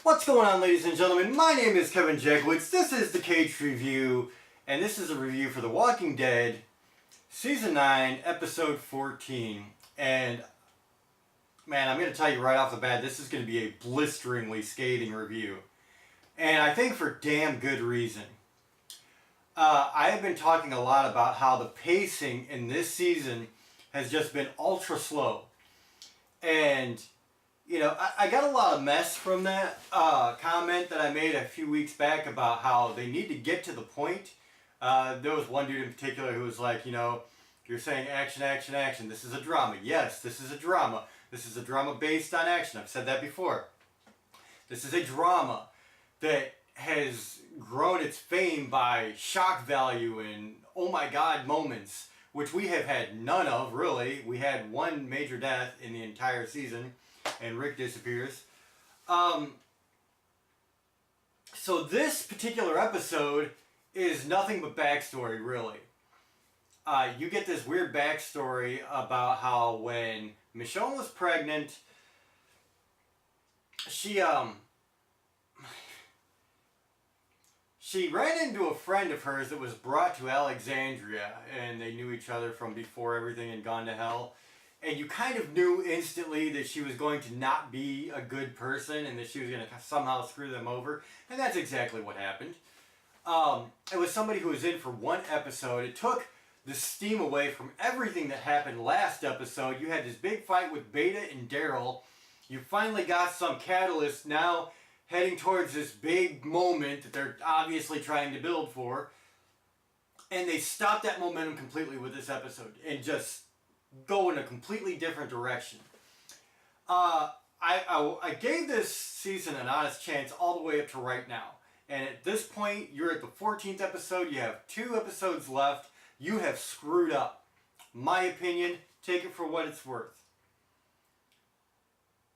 What's going on, ladies and gentlemen? My name is Kevin Jagwitz. This is the Kaged Review, and this is a review for The Walking Dead, Season 9, Episode 14. And, man, I'm going to tell you right off the bat, this is going to be a blisteringly scathing review. And I think for damn good reason. I have been talking a lot about how the pacing in this season has just been ultra slow. And, you know, I got a lot of mess from that comment that I made a few weeks back about how they need to get to the point. There was one dude in particular who was like, you know, you're saying action, action, action. This is a drama. Yes, this is a drama. This is a drama based on action. I've said that before. This is a drama that has grown its fame by shock value and oh my god moments, which we have had none of, really. We had one major death in the entire season, and Rick disappears. So this particular episode is nothing but backstory, really. You get this weird backstory about how when Michonne was pregnant, she ran into a friend of hers that was brought to Alexandria, and they knew each other from before everything had gone to hell. And you kind of knew instantly that she was going to not be a good person and that she was going to somehow screw them over. And that's exactly what happened. It was somebody who was in for one episode. It took the steam away from everything that happened last episode. You had this big fight with Beta and Daryl. You finally got some catalyst now heading towards this big moment that they're obviously trying to build for. And they stopped that momentum completely with this episode and just go in a completely different direction. I gave this season an honest chance all the way up to right now. And at this point, you're at the 14th episode. You have 2 episodes left. You have screwed up. My opinion, take it for what it's worth.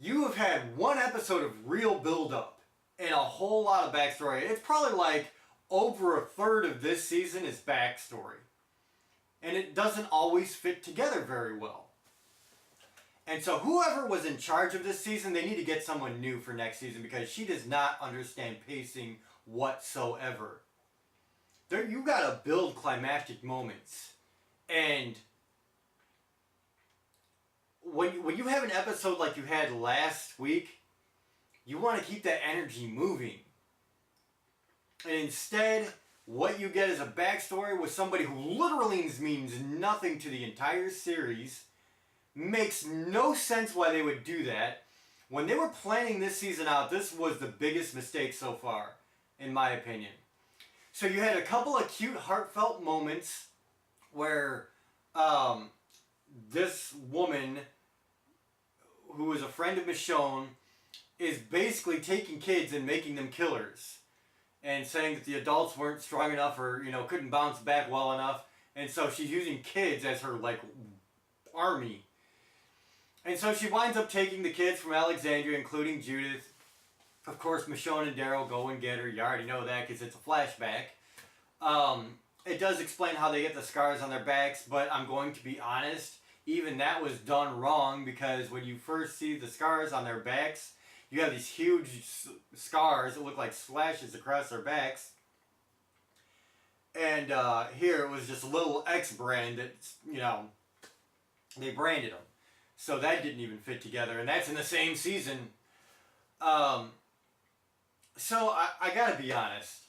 You have had 1 episode of real build-up and a whole lot of backstory. It's probably like over a third of this season is backstory. And it doesn't always fit together very well. And so whoever was in charge of this season, they need to get someone new for next season because she does not understand pacing whatsoever. You gotta build climactic moments. And when you have an episode like you had last week, you want to keep that energy moving. And instead, what you get is a backstory with somebody who literally means nothing to the entire series. Makes no sense why they would do that. When they were planning this season out, this was the biggest mistake so far, in my opinion. So you had a couple of cute, heartfelt moments where this woman, who is a friend of Michonne, is basically taking kids and making them killers. And saying that the adults weren't strong enough or, you know, couldn't bounce back well enough. And so she's using kids as her, like, army. And so she winds up taking the kids from Alexandria, including Judith. Of course, Michonne and Daryl go and get her. You already know that because it's a flashback. It does explain how they get the scars on their backs, but I'm going to be honest. Even that was done wrong because when you first see the scars on their backs, you have these huge scars that look like slashes across their backs. And here it was just a little X brand that, you know, they branded them. So that didn't even fit together. And that's in the same season. So I gotta be honest.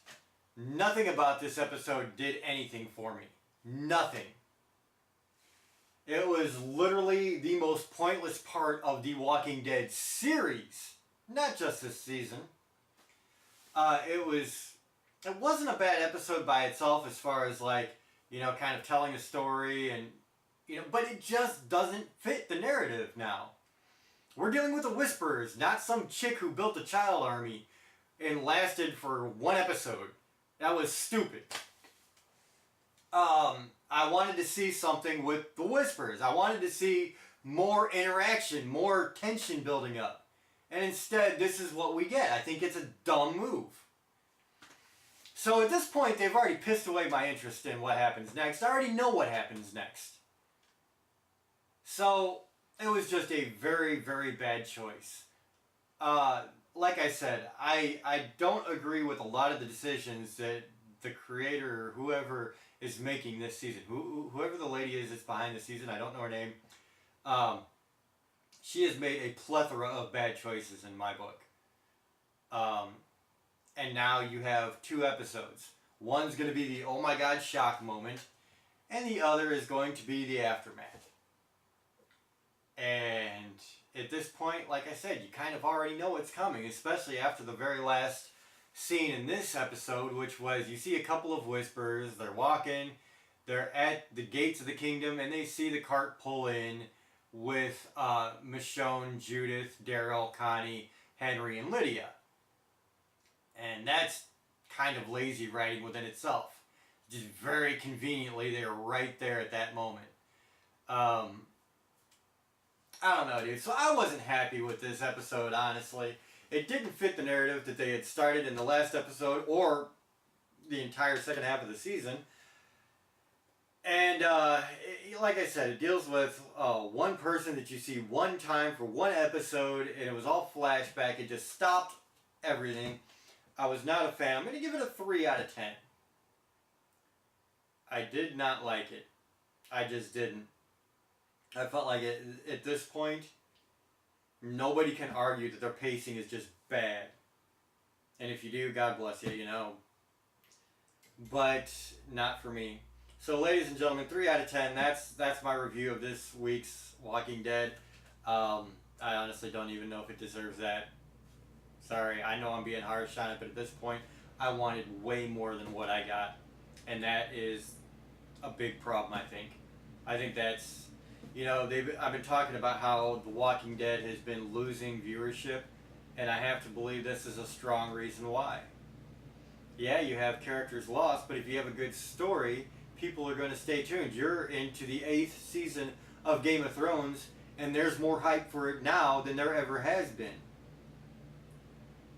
Nothing about this episode did anything for me. Nothing. It was literally the most pointless part of the Walking Dead series. Not just this season. It wasn't a bad episode by itself as far as like, you know, kind of telling a story and, you know, but it just doesn't fit the narrative now. We're dealing with the Whisperers, not some chick who built a child army and lasted for 1 episode. That was stupid. I wanted to see something with the Whisperers. I wanted to see more interaction, more tension building up. And instead, this is what we get. I think it's a dumb move. So at this point, they've already pissed away my interest in what happens next. I already know what happens next. So it was just a very, very bad choice. like I said, I don't agree with a lot of the decisions that the creator or whoever is making this season, whoever the lady is that's behind the season, I don't know her name. Um, she has made a plethora of bad choices in my book. Um, and now you have two episodes. One's going to be the oh my god shock moment, and the other is going to be the aftermath. And at this point, like I said, you kind of already know what's coming, especially after the very last scene in this episode, which was you see a couple of whispers, they're walking, they're at the gates of the kingdom, and they see the cart pull in with Michonne, Judith, Daryl, Connie, Henry, and Lydia. And that's kind of lazy writing within itself. Just very conveniently, they are right there at that moment. I don't know, dude. So I wasn't happy with this episode, honestly. It didn't fit the narrative that they had started in the last episode or the entire second half of the season. And like I said, it deals with one person that you see one time for one episode, and it was all flashback. It just stopped everything. I was not a fan. I'm going to give it a 3 out of 10. I did not like it. I just didn't. I felt like at this point, nobody can argue that their pacing is just bad. And if you do, God bless you, you know. But not for me. So ladies and gentlemen, 3 out of 10. That's my review of this week's Walking Dead. I honestly don't even know if it deserves that. Sorry, I know I'm being harsh on it, but at this point, I wanted way more than what I got. And that is a big problem, I think. I think that's, you know, I've been talking about how The Walking Dead has been losing viewership, and I have to believe this is a strong reason why. Yeah, you have characters lost, but if you have a good story, people are going to stay tuned. You're into the 8th season of Game of Thrones, and there's more hype for it now than there ever has been.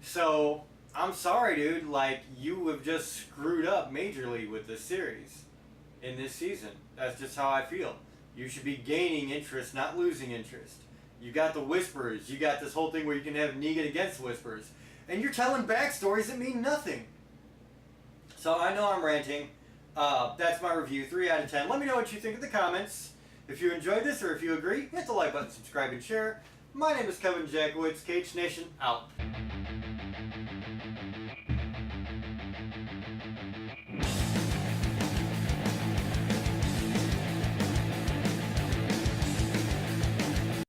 So, I'm sorry, dude, like, you have just screwed up majorly with this series in this season. That's just how I feel. You should be gaining interest, not losing interest. You got the Whispers. You got this whole thing where you can have Negan against Whispers. And you're telling backstories that mean nothing. So, I know I'm ranting. That's my review, 3 out of 10. Let me know what you think in the comments. If you enjoyed this or if you agree, hit the like button, subscribe, and share. My name is Kevin Jackowitz. Kaged Nation, out.